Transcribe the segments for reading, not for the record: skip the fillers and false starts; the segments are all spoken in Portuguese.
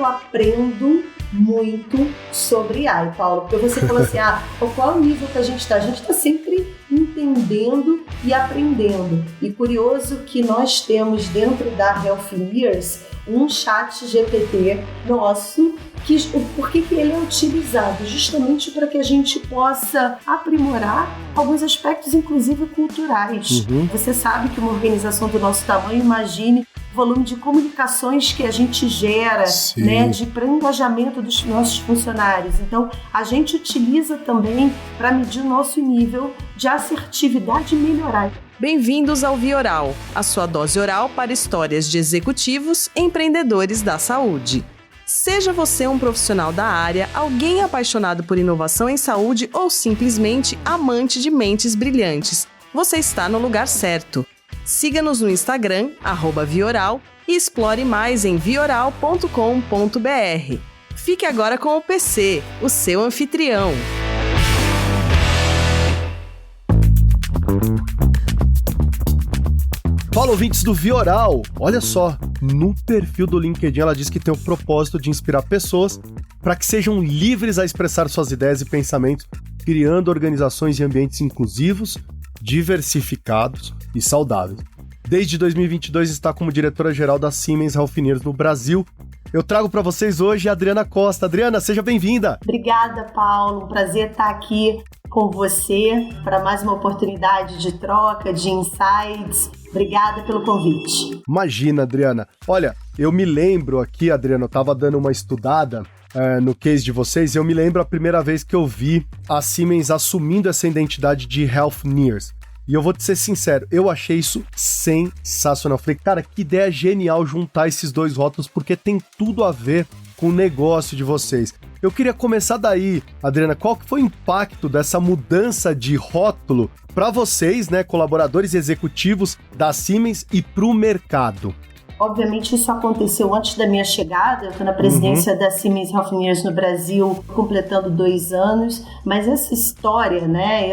aprendo muito sobre AI, Paulo, porque você falou assim, qual é o nível que a gente está? A gente está sempre entendendo e aprendendo. E curioso que nós temos dentro da Healthineers um chat GPT nosso, por que ele é utilizado? Justamente para que a gente possa aprimorar alguns aspectos, inclusive culturais. Você sabe que uma organização do nosso tamanho, imagine o volume de comunicações que a gente gera, né, para o engajamento dos nossos funcionários. Então, a gente utiliza também para medir o nosso nível de assertividade e melhorar. Bem-vindos ao Vioral, a sua dose oral para histórias de executivos e empreendedores da saúde. Seja você um profissional da área, alguém apaixonado por inovação em saúde ou simplesmente amante de mentes brilhantes, você está no lugar certo. Siga-nos no Instagram, @Vioral, e explore mais em vioral.com.br. Fique agora com o PC, o seu anfitrião. Fala, ouvintes do Vioral! Olha só, no perfil do LinkedIn ela diz que tem o propósito de inspirar pessoas para que sejam livres a expressar suas ideias e pensamentos, criando organizações e ambientes inclusivos, diversificados e saudáveis. Desde 2022 está como diretora-geral da Siemens Healthineers no Brasil. Eu trago para vocês hoje a Adriana Costa. Adriana, seja bem-vinda! Obrigada, Paulo. Um prazer estar aqui com você para mais uma oportunidade de troca, de insights. Obrigada pelo convite. Imagina, Adriana. Olha, eu me lembro aqui, Adriana, eu estava dando uma estudada no case de vocês, e eu me lembro a primeira vez que eu vi a Siemens assumindo essa identidade de Healthineers. E eu vou te ser sincero, eu achei isso sensacional. Falei, cara, que ideia genial juntar esses dois rótulos, porque tem tudo a ver com o negócio de vocês. Eu queria começar daí, Adriana, qual que foi o impacto dessa mudança de rótulo para vocês, né, colaboradores e executivos da Siemens e para o mercado? Obviamente isso aconteceu antes da minha chegada, eu estou na presidência da Siemens Healthineers no Brasil, completando 2 anos, mas essa história, né,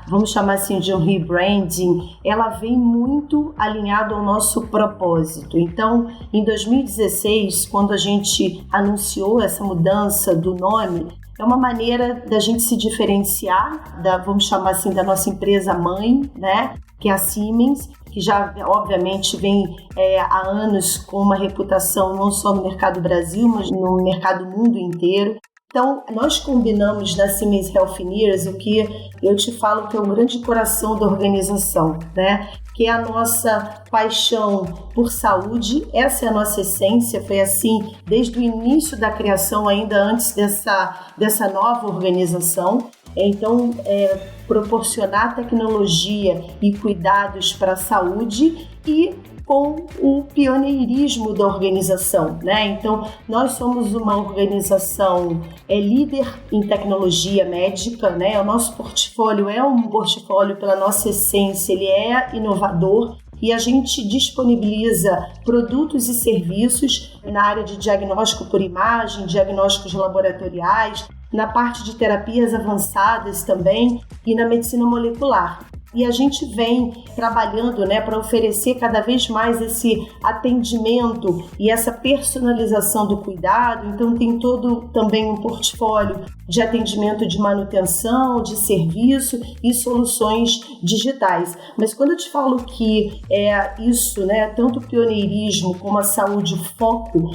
vamos chamar assim de um rebranding, ela vem muito alinhada ao nosso propósito. Então, em 2016, quando a gente anunciou essa mudança do nome, é uma maneira da gente se diferenciar, vamos chamar assim, da nossa empresa mãe, né, que é a Siemens, que já, obviamente, vem há anos com uma reputação não só no mercado Brasil, mas no mercado mundo inteiro. Então, nós combinamos na Siemens Healthineers o que eu te falo que é o grande coração da organização, né? Que é a nossa paixão por saúde, essa é a nossa essência, foi assim desde o início da criação, ainda antes dessa nova organização. Então, proporcionar tecnologia e cuidados para a saúde e com o pioneirismo da organização, né? Então, nós somos uma organização líder em tecnologia médica, né? O nosso portfólio é um portfólio pela nossa essência, ele é inovador e a gente disponibiliza produtos e serviços na área de diagnóstico por imagem, diagnósticos laboratoriais, na parte de terapias avançadas também e na medicina molecular. E a gente vem trabalhando, né, para oferecer cada vez mais esse atendimento e essa personalização do cuidado. Então tem todo também um portfólio de atendimento de manutenção, de serviço e soluções digitais. Mas quando eu te falo que isso, né, tanto o pioneirismo como a saúde, o foco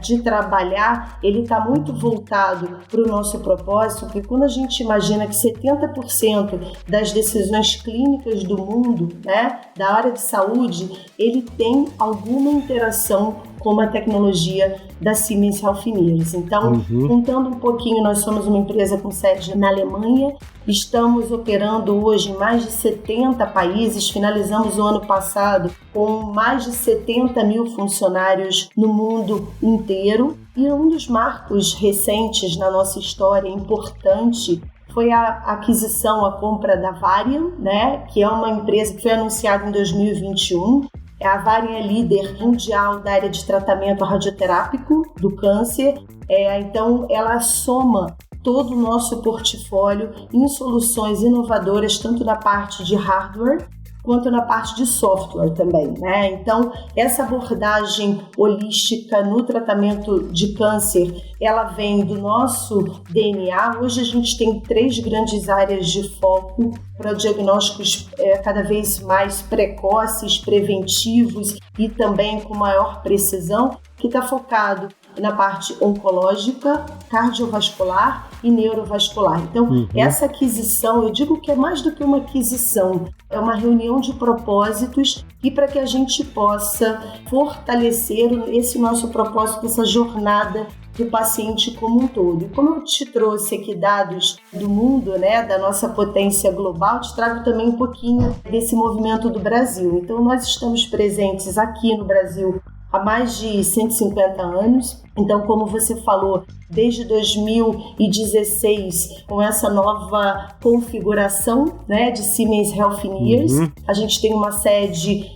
de trabalhar, ele está muito voltado para o nosso propósito, porque quando a gente imagina que 70% das decisões clínicas do mundo, né, da área de saúde, ele tem alguma interação com a tecnologia da Siemens Healthineers. Então, contando um pouquinho, nós somos uma empresa com sede na Alemanha, estamos operando hoje em mais de 70 países, finalizamos o ano passado com mais de 70 mil funcionários no mundo inteiro, e um dos marcos recentes na nossa história importante foi a aquisição, a compra da Varian, né, que é uma empresa que foi anunciada em 2021. A Varian é líder mundial da área de tratamento radioterápico do câncer. Então, ela soma todo o nosso portfólio em soluções inovadoras, tanto na parte de hardware quanto na parte de software também, né? Então, essa abordagem holística no tratamento de câncer, ela vem do nosso DNA. Hoje a gente tem 3 grandes áreas de foco para diagnósticos cada vez mais precoces, preventivos e também com maior precisão, que está focado na parte oncológica, cardiovascular e neurovascular. Então, essa aquisição, eu digo que é mais do que uma aquisição, é uma reunião de propósitos e para que a gente possa fortalecer esse nosso propósito, essa jornada do paciente como um todo. E como eu te trouxe aqui dados do mundo, né, da nossa potência global, te trago também um pouquinho desse movimento do Brasil. Então, nós estamos presentes aqui no Brasil há mais de 150 anos. Então, como você falou, desde 2016, com essa nova configuração, né, de Siemens Healthineers, a gente tem uma sede,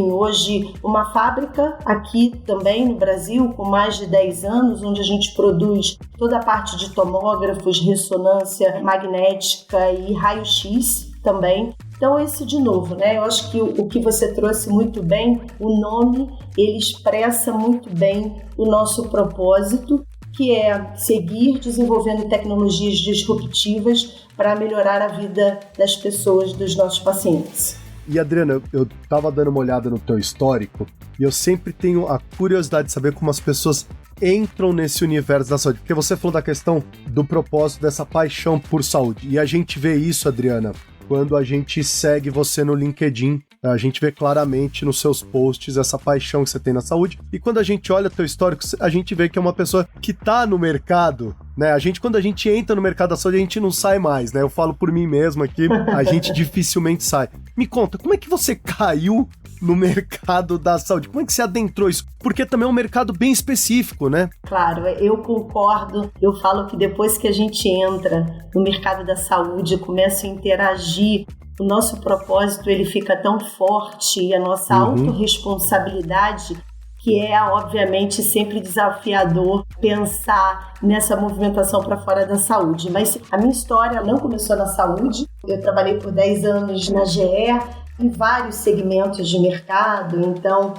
hoje uma fábrica aqui também no Brasil, com mais de 10 anos, onde a gente produz toda a parte de tomógrafos, ressonância magnética e raio-x também. Então, esse de novo, né? Eu acho que o que você trouxe muito bem, o nome, ele expressa muito bem o nosso propósito, que é seguir desenvolvendo tecnologias disruptivas para melhorar a vida das pessoas, dos nossos pacientes. E Adriana, eu estava dando uma olhada no teu histórico e eu sempre tenho a curiosidade de saber como as pessoas entram nesse universo da saúde, porque você falou da questão do propósito, dessa paixão por saúde, e a gente vê isso, Adriana, quando a gente segue você no LinkedIn, a gente vê claramente nos seus posts essa paixão que você tem na saúde. E quando a gente olha teu histórico, a gente vê que é uma pessoa que tá no mercado, né? Quando a gente entra no mercado da saúde, a gente não sai mais, né? Eu falo por mim mesmo aqui, a gente dificilmente sai. Me conta, como é que você caiu no mercado da saúde? Como é que você adentrou isso? Porque também é um mercado bem específico, né? Claro, eu concordo. Eu falo que depois que a gente entra no mercado da saúde, começa a interagir, o nosso propósito ele fica tão forte e a nossa autorresponsabilidade, que é, obviamente, sempre desafiador pensar nessa movimentação para fora da saúde. Mas a minha história não começou na saúde. Eu trabalhei por 10 anos na GE, em vários segmentos de mercado, então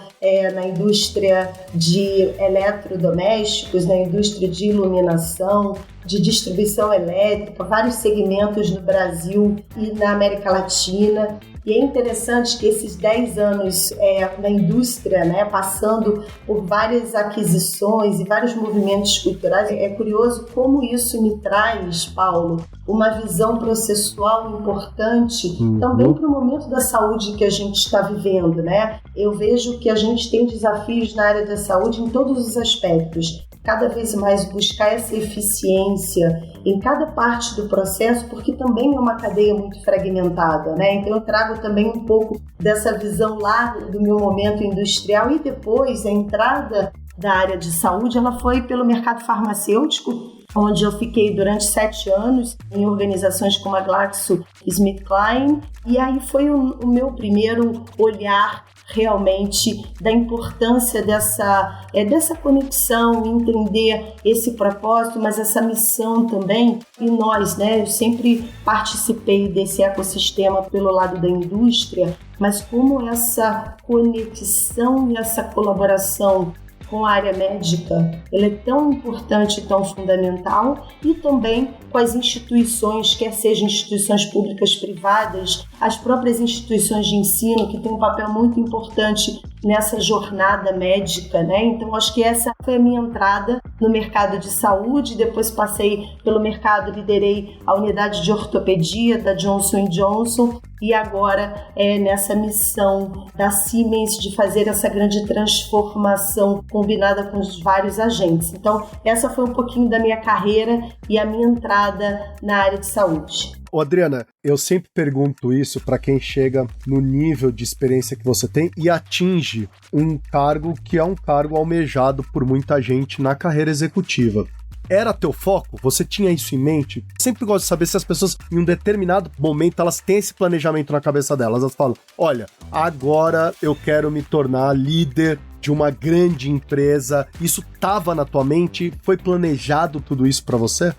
na indústria de eletrodomésticos, na indústria de iluminação, de distribuição elétrica, vários segmentos no Brasil e na América Latina. E é interessante que esses 10 anos na indústria, né, passando por várias aquisições e vários movimentos culturais, é curioso como isso me traz, Paulo, uma visão processual importante também para o momento da saúde que a gente está vivendo, né? Eu vejo que a gente tem desafios na área da saúde em todos os aspectos. Cada vez mais buscar essa eficiência em cada parte do processo, porque também é uma cadeia muito fragmentada, né? Então eu trago também um pouco dessa visão lá do meu momento industrial e depois a entrada da área de saúde, ela foi pelo mercado farmacêutico, onde eu fiquei durante 7 anos em organizações como a GlaxoSmithKline, e aí foi o meu primeiro olhar realmente da importância dessa conexão, entender esse propósito, mas essa missão também. E nós, né, eu sempre participei desse ecossistema pelo lado da indústria, mas como essa conexão e essa colaboração com a área médica, ela é tão importante e tão fundamental, e também com as instituições, quer sejam instituições públicas, privadas, as próprias instituições de ensino, que têm um papel muito importante nessa jornada médica, né? Então, acho que essa foi a minha entrada no mercado de saúde. Depois passei pelo mercado, liderei a unidade de ortopedia da Johnson & Johnson, e agora nessa missão da Siemens de fazer essa grande transformação combinada com os vários agentes. Então, essa foi um pouquinho da minha carreira e a minha entrada na área de saúde. Ô Adriana, eu sempre pergunto isso para quem chega no nível de experiência que você tem e atinge um cargo que é um cargo almejado por muita gente na carreira executiva. Era teu foco? Você tinha isso em mente? Sempre gosto de saber se as pessoas, em um determinado momento, elas têm esse planejamento na cabeça delas. Elas falam, olha, agora eu quero me tornar líder de uma grande empresa. Isso estava na tua mente? Foi planejado tudo isso para você?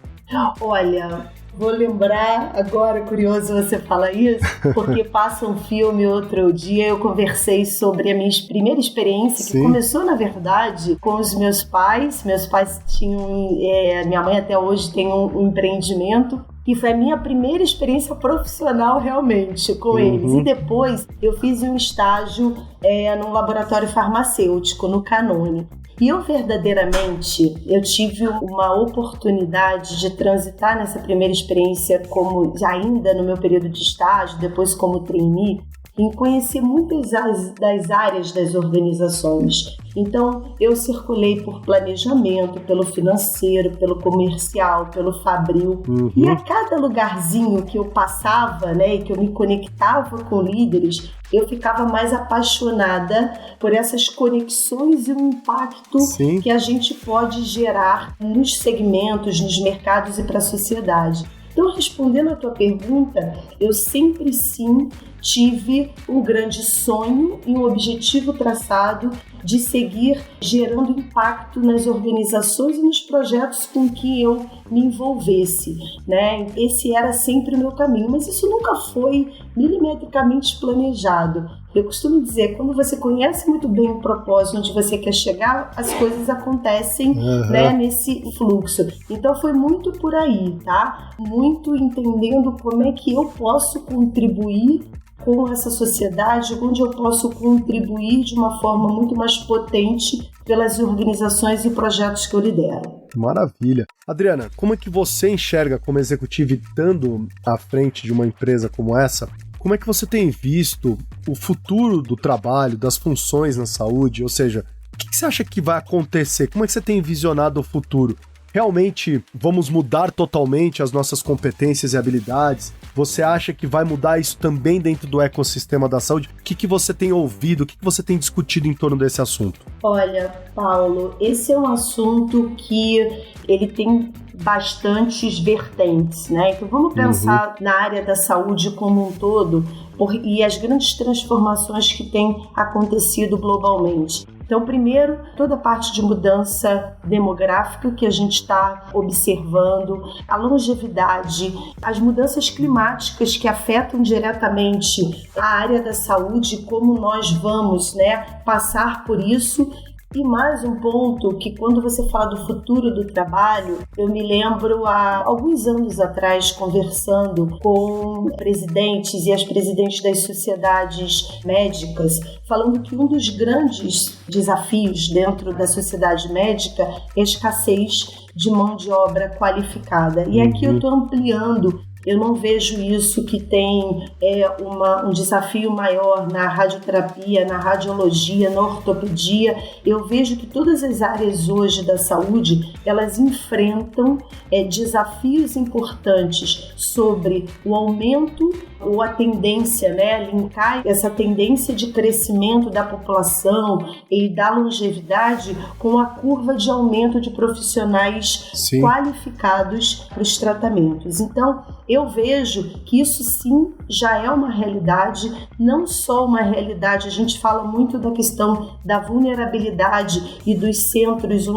Olha, Vou lembrar agora, curioso você falar isso, porque passa um filme outro dia, eu conversei sobre a minha primeira experiência, que começou, na verdade, com os meus pais. Meus pais tinham, minha mãe até hoje tem um empreendimento, e foi a minha primeira experiência profissional realmente com eles. E depois eu fiz um estágio num laboratório farmacêutico, no Canone. E eu tive uma oportunidade de transitar nessa primeira experiência como ainda no meu período de estágio, depois como trainee, em conhecer muitas das áreas das organizações. Então, eu circulei por planejamento, pelo financeiro, pelo comercial, pelo fabril. E a cada lugarzinho que eu passava, né, e que eu me conectava com líderes, eu ficava mais apaixonada por essas conexões e o impacto que a gente pode gerar nos segmentos, nos mercados e para a sociedade. Então, respondendo a tua pergunta, eu sempre sim tive um grande sonho e um objetivo traçado de seguir gerando impacto nas organizações e nos projetos com que eu me envolvesse, né? Esse era sempre o meu caminho, mas isso nunca foi milimetricamente planejado. Eu costumo dizer, quando você conhece muito bem o propósito onde você quer chegar, as coisas acontecem, né, nesse fluxo. Então foi muito por aí, tá? Muito entendendo como é que eu posso contribuir com essa sociedade, onde eu posso contribuir de uma forma muito mais potente pelas organizações e projetos que eu lidero. Maravilha. Adriana, como é que você enxerga como executiva estando à frente de uma empresa como essa? Como é que você tem visto o futuro do trabalho, das funções na saúde? Ou seja, o que você acha que vai acontecer? Como é que você tem visionado o futuro? Realmente vamos mudar totalmente as nossas competências e habilidades? Você acha que vai mudar isso também dentro do ecossistema da saúde? O que você tem ouvido? O que você tem discutido em torno desse assunto? Olha, Paulo, esse é um assunto que ele tem bastantes vertentes, né? Então vamos pensar na área da saúde como um todo e as grandes transformações que têm acontecido globalmente. Então, primeiro, toda a parte de mudança demográfica que a gente está observando, a longevidade, as mudanças climáticas que afetam diretamente a área da saúde, como nós vamos, né, passar por isso. E mais um ponto que, quando você fala do futuro do trabalho, eu me lembro há alguns anos atrás conversando com presidentes e as presidentes das sociedades médicas, falando que um dos grandes desafios dentro da sociedade médica é a escassez de mão de obra qualificada. E aqui eu estou ampliando. Eu não vejo isso que tem um desafio maior na radioterapia, na radiologia, na ortopedia. Eu vejo que todas as áreas hoje da saúde, elas enfrentam desafios importantes sobre o aumento ou a tendência, né, linkar essa tendência de crescimento da população e da longevidade com a curva de aumento de profissionais qualificados para os tratamentos. Então, eu vejo que isso sim já é uma realidade, não só uma realidade, a gente fala muito da questão da vulnerabilidade e dos centros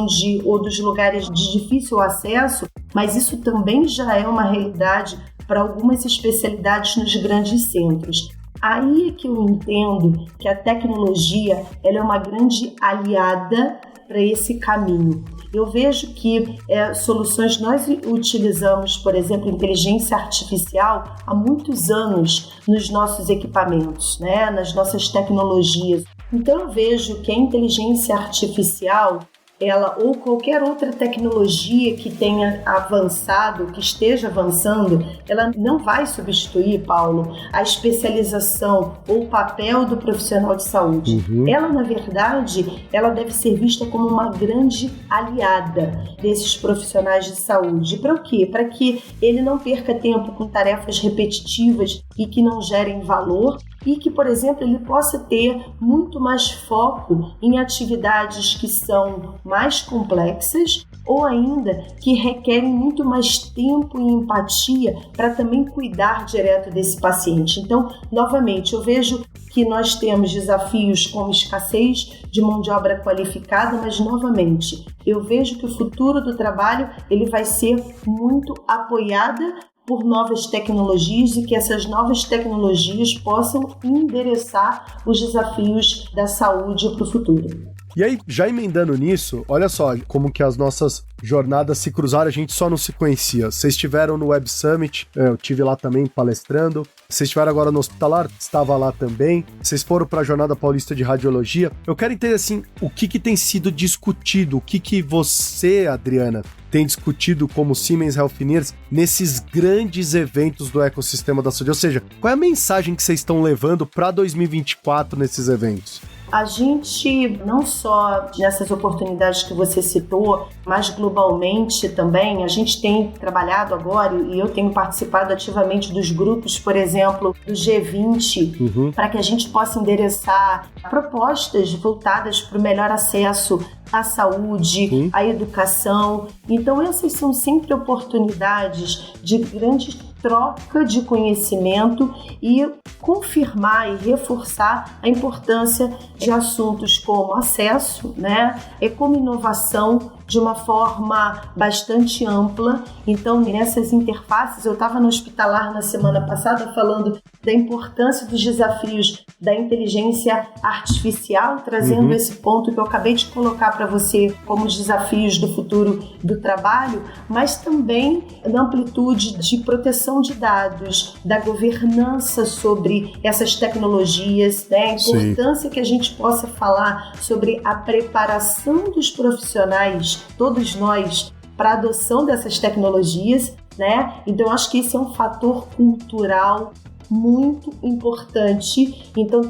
ou dos lugares de difícil acesso, mas isso também já é uma realidade para algumas especialidades nos grandes centros. Aí é que eu entendo que a tecnologia ela é uma grande aliada para esse caminho. Eu vejo que soluções, nós utilizamos, por exemplo, inteligência artificial há muitos anos nos nossos equipamentos, né, nas nossas tecnologias. Então eu vejo que a inteligência artificial, ela ou qualquer outra tecnologia que tenha avançado, que esteja avançando, ela não vai substituir, Paulo, a especialização ou o papel do profissional de saúde. Ela, na verdade, ela deve ser vista como uma grande aliada desses profissionais de saúde. Para o quê? Para que ele não perca tempo com tarefas repetitivas e que não gerem valor, e que, por exemplo, ele possa ter muito mais foco em atividades que são mais complexas ou ainda que requerem muito mais tempo e empatia para também cuidar direto desse paciente. Então, novamente, eu vejo que nós temos desafios como escassez de mão de obra qualificada, mas, novamente, eu vejo que o futuro do trabalho ele vai ser muito apoiada por novas tecnologias e que essas novas tecnologias possam endereçar os desafios da saúde para o futuro. E aí, já emendando nisso, olha só como que as nossas jornadas se cruzaram, a gente só não se conhecia. Vocês estiveram no Web Summit, eu estive lá também palestrando. Vocês estiveram agora no Hospitalar, estava lá também. Vocês foram para a Jornada Paulista de Radiologia. Eu quero entender, assim, o que tem sido discutido, o que você, Adriana, tem discutido como Siemens Healthineers nesses grandes eventos do ecossistema da saúde. Ou seja, qual é a mensagem que vocês estão levando para 2024 nesses eventos? A gente, não só nessas oportunidades que você citou, mas globalmente também, a gente tem trabalhado agora, e eu tenho participado ativamente dos grupos, por exemplo, do G20, para que a gente possa endereçar propostas voltadas para o melhor acesso à saúde, à educação. Então, essas são sempre oportunidades de grande troca de conhecimento e confirmar e reforçar a importância de assuntos como acesso, né, e como inovação de uma forma bastante ampla. Então, nessas interfaces, eu estava no Hospitalar na semana passada falando da importância dos desafios da inteligência artificial, trazendo esse ponto que eu acabei de colocar para você como os desafios do futuro do trabalho, mas também na amplitude de proteção de dados, da governança sobre essas tecnologias, né? A importância que a gente possa falar sobre a preparação dos profissionais, todos nós, para a adoção dessas tecnologias, né? Então, acho que esse é um fator cultural muito importante. Então,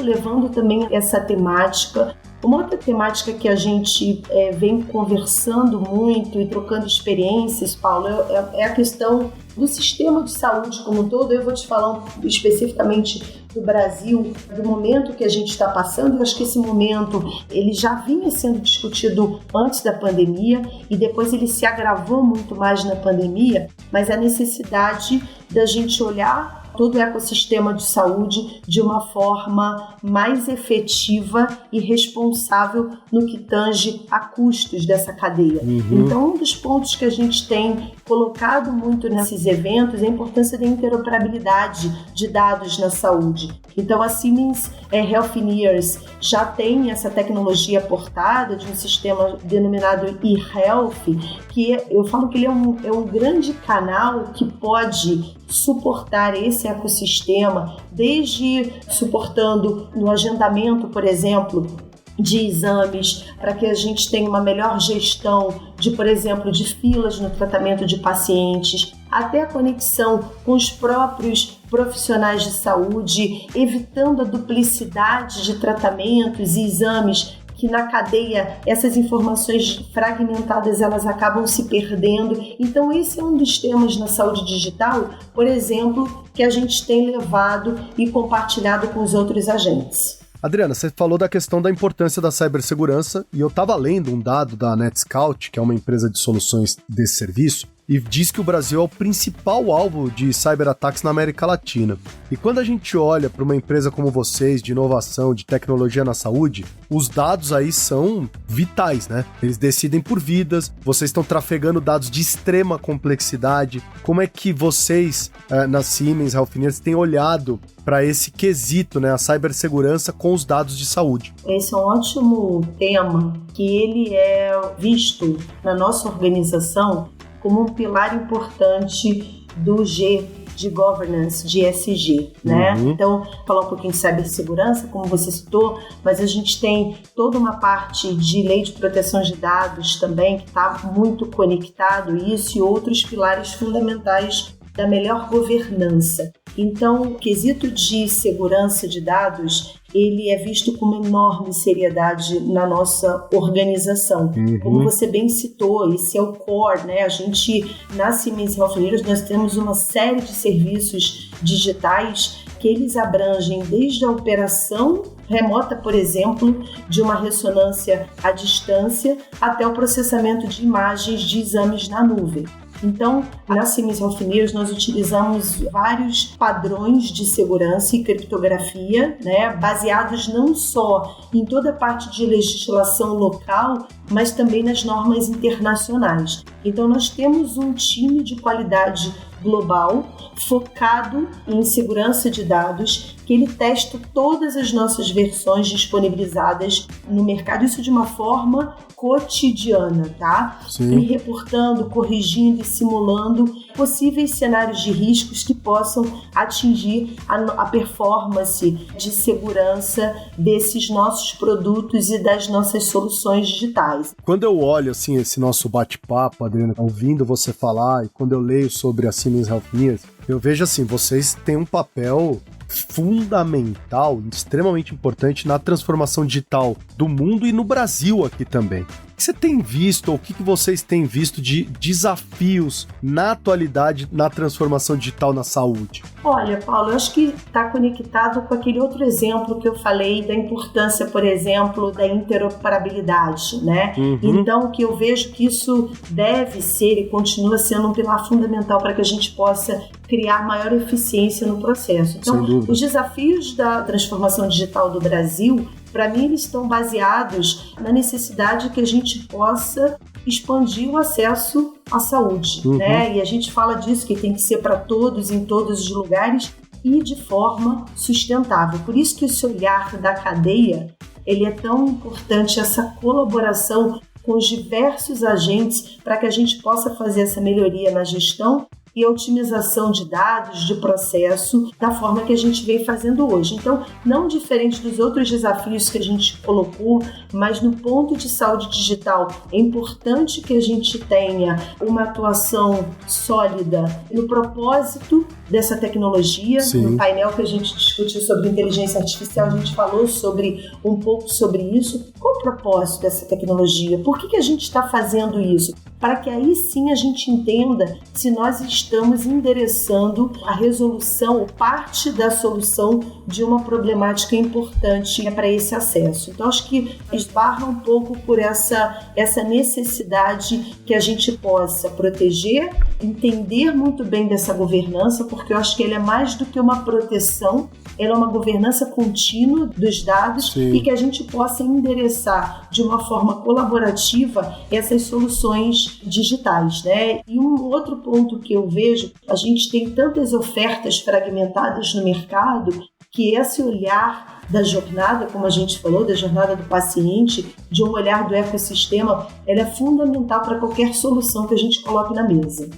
levando também essa temática. Uma outra temática que a gente vem conversando muito e trocando experiências, Paulo, é a questão do sistema de saúde como um todo. Eu vou te falar especificamente do Brasil, do momento que a gente está passando. Eu acho que esse momento ele já vinha sendo discutido antes da pandemia e depois ele se agravou muito mais na pandemia, mas a necessidade da gente olhar todo o ecossistema de saúde de uma forma mais efetiva e responsável no que tange a custos dessa cadeia. Então, um dos pontos que a gente tem colocado muito nesses eventos é a importância da interoperabilidade de dados na saúde. Então, a Siemens Healthineers já tem essa tecnologia portada de um sistema denominado eHealth, que eu falo que ele é um grande canal que pode suportar esse ecossistema, desde suportando no agendamento, por exemplo, de exames, para que a gente tenha uma melhor gestão de, por exemplo, de filas no tratamento de pacientes, até a conexão com os próprios profissionais de saúde, evitando a duplicidade de tratamentos e exames, que na cadeia essas informações fragmentadas elas acabam se perdendo. Então esse é um dos temas na saúde digital, por exemplo, que a gente tem levado e compartilhado com os outros agentes. Adriana, você falou da questão da importância da cibersegurança e eu estava lendo um dado da NetScout, que é uma empresa de soluções desse serviço, e diz que o Brasil é o principal alvo de cyberataques na América Latina. E quando a gente olha para uma empresa como vocês, de inovação, de tecnologia na saúde, os dados aí são vitais, né? Eles decidem por vidas, vocês estão trafegando dados de extrema complexidade. Como é que vocês, na Siemens Healthineers, têm olhado para esse quesito, né, a cibersegurança com os dados de saúde? Esse é um ótimo tema que ele é visto na nossa organização como um pilar importante do G de governance, de ESG, né? Então, falar um pouquinho de cibersegurança, como você citou, mas a gente tem toda uma parte de lei de proteção de dados também, que está muito conectado, isso e outros pilares fundamentais da melhor governança. Então, o quesito de segurança de dados, ele é visto com uma enorme seriedade na nossa organização. Como você bem citou, esse é o core, né? A gente, na Siemens Healthineers, nós temos uma série de serviços digitais que eles abrangem desde a operação remota, por exemplo, de uma ressonância à distância, até o processamento de imagens de exames na nuvem. Então, na Siemens Healthineers, nós utilizamos vários padrões de segurança e criptografia, né, baseados não só em toda a parte de legislação local, mas também nas normas internacionais. Então, nós temos um time de qualidade global focado em segurança de dados, que ele testa todas as nossas versões disponibilizadas no mercado, isso de uma forma cotidiana, tá? Sim. E reportando, corrigindo e simulando possíveis cenários de riscos que possam atingir a performance de segurança desses nossos produtos e das nossas soluções digitais. Quando eu olho assim esse nosso bate-papo, Adriana, ouvindo você falar, e quando eu leio sobre a Siemens Healthineers, eu vejo assim, vocês têm um papel fundamental, extremamente importante na transformação digital do mundo e no Brasil aqui também. O que você tem visto, ou o que vocês têm visto de desafios na atualidade na transformação digital na saúde? Olha, Paulo, eu acho que está conectado com aquele outro exemplo que eu falei da importância, por exemplo, da interoperabilidade, né? Então, o que eu vejo que isso deve ser e continua sendo um pilar fundamental para que a gente possa criar maior eficiência no processo. Então, os desafios da transformação digital do Brasil, para mim, eles estão baseados na necessidade que a gente possa expandir o acesso à saúde, né? E a gente fala disso, que tem que ser para todos, em todos os lugares e de forma sustentável. Por isso que esse olhar da cadeia, ele é tão importante, essa colaboração com os diversos agentes para que a gente possa fazer essa melhoria na gestão e a otimização de dados, de processo, da forma que a gente vem fazendo hoje. Então, não diferente dos outros desafios que a gente colocou, mas no ponto de saúde digital, é importante que a gente tenha uma atuação sólida no propósito dessa tecnologia. Sim. No painel que a gente discutiu sobre inteligência artificial, a gente falou um pouco sobre isso. Qual o propósito dessa tecnologia? Por que a gente está fazendo isso? Para que aí sim a gente entenda se nós estamos endereçando a resolução ou parte da solução de uma problemática importante para esse acesso. Então, acho que esbarra um pouco por essa necessidade que a gente possa proteger, entender muito bem dessa governança, porque eu acho que ela é mais do que uma proteção, ela é uma governança contínua dos dados. Sim. E que a gente possa endereçar de uma forma colaborativa essas soluções digitais, né? E um outro ponto que eu vejo, a gente tem tantas ofertas fragmentadas no mercado que esse olhar da jornada, como a gente falou, da jornada do paciente, de um olhar do ecossistema, ela é fundamental para qualquer solução que a gente coloque na mesa.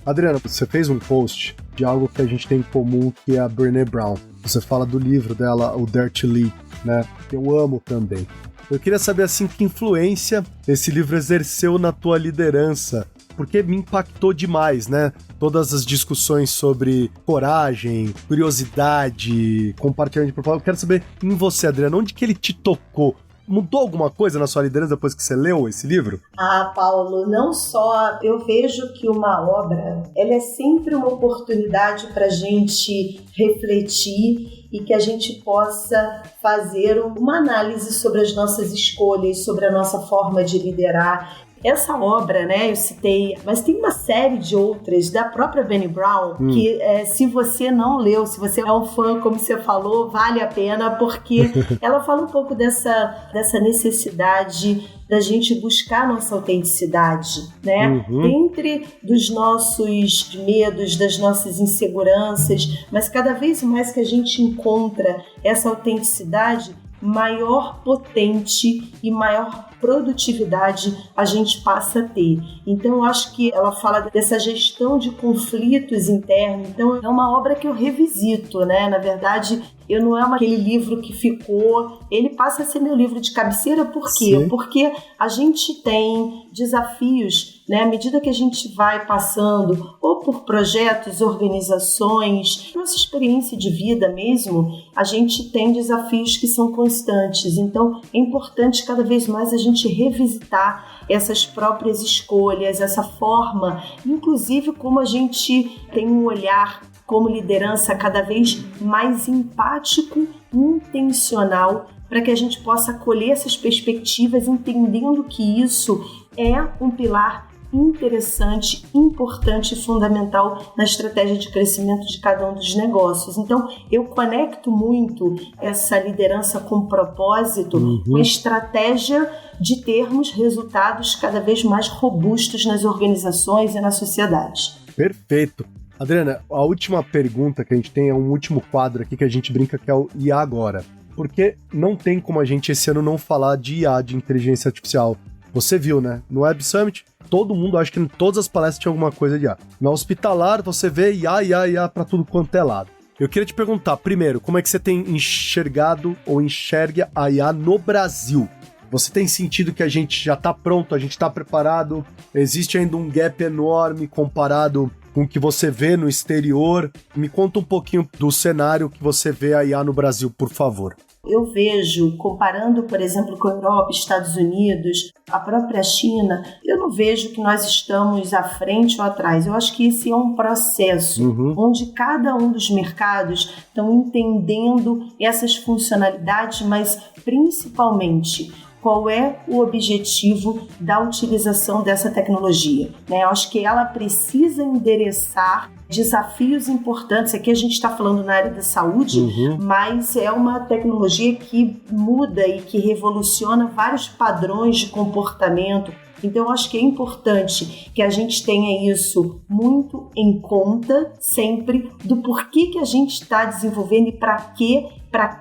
Adriana, você fez um post de algo que a gente tem em comum, que é a Brené Brown. Você fala do livro dela, o Dare to Lead, né? Que eu amo também. Eu queria saber, assim, que influência esse livro exerceu na tua liderança, porque me impactou demais, né? Todas as discussões sobre coragem, curiosidade, compartilhamento de propósito. Eu quero saber, em você, Adriana, onde que ele te tocou? Mudou alguma coisa na sua liderança depois que você leu esse livro? Ah, Paulo, não só. Eu vejo que uma obra, ela é sempre uma oportunidade para a gente refletir e que a gente possa fazer uma análise sobre as nossas escolhas, sobre a nossa forma de liderar. Essa obra, né, eu citei, mas tem uma série de outras da própria Brené Brown que se você não leu, se você é um fã, como você falou, vale a pena, porque ela fala um pouco dessa necessidade da gente buscar nossa autenticidade, né? Entre dos nossos medos, das nossas inseguranças, mas cada vez mais que a gente encontra essa autenticidade, maior potente e maior produtividade a gente passa a ter. Então, eu acho que ela fala dessa gestão de conflitos internos. Então, é uma obra que eu revisito, né? Na verdade, eu não é aquele livro que ficou... Ele passa a ser meu livro de cabeceira, por quê? Sim. Porque a gente tem desafios, né? À medida que a gente vai passando, ou por projetos, organizações, nossa experiência de vida mesmo, a gente tem desafios que são constantes. Então, é importante cada vez mais a gente revisitar essas próprias escolhas, essa forma, inclusive como a gente tem um olhar como liderança cada vez mais empático, intencional, para que a gente possa acolher essas perspectivas, entendendo que isso é um pilar interessante, importante e fundamental na estratégia de crescimento de cada um dos negócios. Então, eu conecto muito essa liderança com propósito, com a estratégia de termos resultados cada vez mais robustos nas organizações e na sociedade. Perfeito. Adriana, a última pergunta que a gente tem é um último quadro aqui que a gente brinca que é o IA agora. Porque não tem como a gente esse ano não falar de IA, de inteligência artificial. Você viu, né? No Web Summit, todo mundo, acho que em todas as palestras tinha alguma coisa de IA. Na Hospitalar, você vê IA pra tudo quanto é lado. Eu queria te perguntar, primeiro, como é que você tem enxergado ou enxerga a IA no Brasil? Você tem sentido que a gente já tá pronto, a gente tá preparado? Existe ainda um gap enorme comparado com o que você vê no exterior? Me conta um pouquinho do cenário que você vê a IA no Brasil, por favor. Eu vejo, comparando, por exemplo, com a Europa, Estados Unidos, a própria China, eu não vejo que nós estamos à frente ou atrás. Eu acho que esse é um processo onde cada um dos mercados estão entendendo essas funcionalidades, mas principalmente qual é o objetivo da utilização dessa tecnologia. Eu acho que ela precisa endereçar desafios importantes. Aqui a gente está falando na área da saúde, mas é uma tecnologia que muda e que revoluciona vários padrões de comportamento. Então, eu acho que é importante que a gente tenha isso muito em conta sempre do porquê que a gente está desenvolvendo e para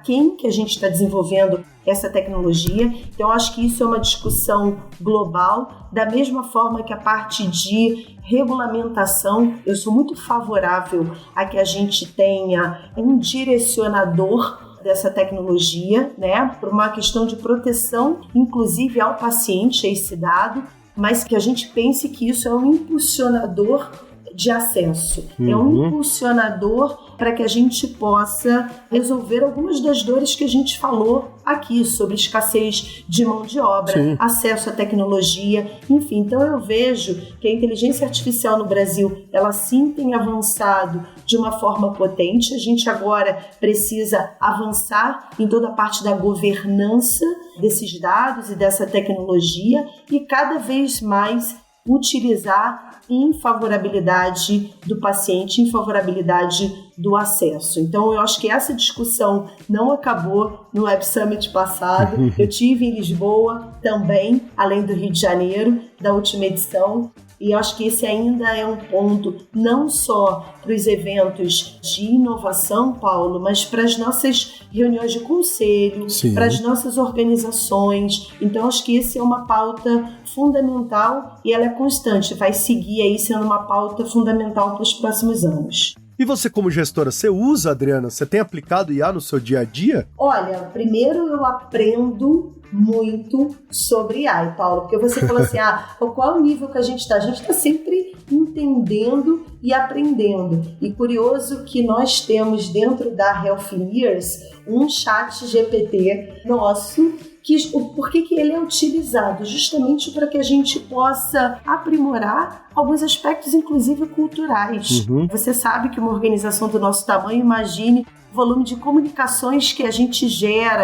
quem que a gente está desenvolvendo essa tecnologia. Então, eu acho que isso é uma discussão global, da mesma forma que a parte de regulamentação, eu sou muito favorável a que a gente tenha um direcionador dessa tecnologia, por uma questão de proteção, inclusive ao paciente, a esse dado, mas que a gente pense que isso é um impulsionador de acesso, é um impulsionador para que a gente possa resolver algumas das dores que a gente falou aqui, sobre escassez de mão de obra, acesso à tecnologia, enfim. Então eu vejo que a inteligência artificial no Brasil, ela sim tem avançado de uma forma potente. A gente agora precisa avançar em toda a parte da governança desses dados e dessa tecnologia e cada vez mais utilizar em favorabilidade do paciente, em favorabilidade do acesso. Então, eu acho que essa discussão não acabou no Web Summit passado. Eu tive em Lisboa também, além do Rio de Janeiro, da última edição. E eu acho que esse ainda é um ponto, não só para os eventos de inovação, Paulo, mas para as nossas reuniões de conselho, para as nossas organizações. Então, acho que esse é uma pauta fundamental e ela é constante, vai seguir aí sendo uma pauta fundamental para os próximos anos. E você, como gestora, você usa, Adriana? Você tem aplicado IA no seu dia a dia? Olha, primeiro eu aprendo muito sobre AI, Paulo, porque você falou assim, qual é o nível que a gente está? A gente está sempre entendendo e aprendendo. E curioso que nós temos dentro da Healthineers um chat GPT nosso, por que ele é utilizado? Justamente para que a gente possa aprimorar alguns aspectos, inclusive culturais. Você sabe que uma organização do nosso tamanho, imagine o volume de comunicações que a gente gera,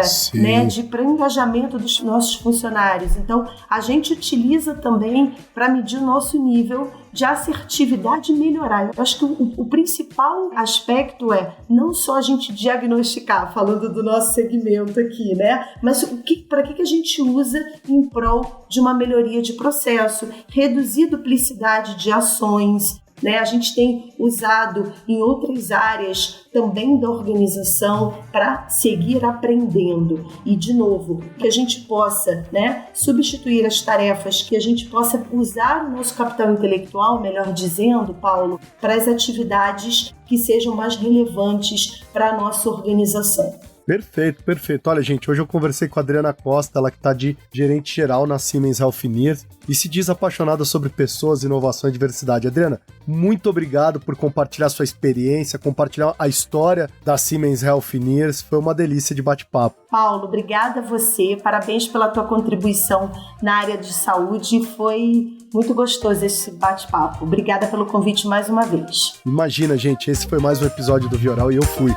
para engajamento dos nossos funcionários. Então, a gente utiliza também para medir o nosso nível de assertividade e melhorar. Eu acho que o principal aspecto é não só a gente diagnosticar, falando do nosso segmento aqui, mas para que a gente usa em prol de uma melhoria de processo, reduzir duplicidade de ações. A gente tem usado em outras áreas também da organização para seguir aprendendo. E, de novo, que a gente possa substituir as tarefas, que a gente possa usar o nosso capital intelectual, melhor dizendo, Paulo, para as atividades que sejam mais relevantes para a nossa organização. Perfeito, perfeito. Olha, gente, hoje eu conversei com a Adriana Costa, ela que está de gerente geral na Siemens Healthineers e se diz apaixonada sobre pessoas, inovação e diversidade. Adriana, muito obrigado por compartilhar sua experiência, compartilhar a história da Siemens Healthineers. Foi uma delícia de bate-papo. Paulo, obrigada a você. Parabéns pela tua contribuição na área de saúde. Foi muito gostoso esse bate-papo. Obrigada pelo convite mais uma vez. Imagina, gente, esse foi mais um episódio do Vioral e eu fui.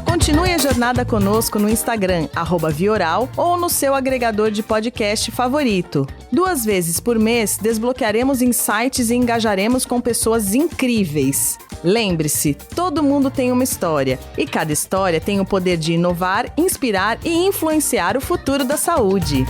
Continue a jornada conosco no Instagram, @Vioral, ou no seu agregador de podcast favorito. 2 vezes por mês, desbloquearemos insights e engajaremos com pessoas incríveis. Lembre-se, todo mundo tem uma história, e cada história tem o poder de inovar, inspirar e influenciar o futuro da saúde.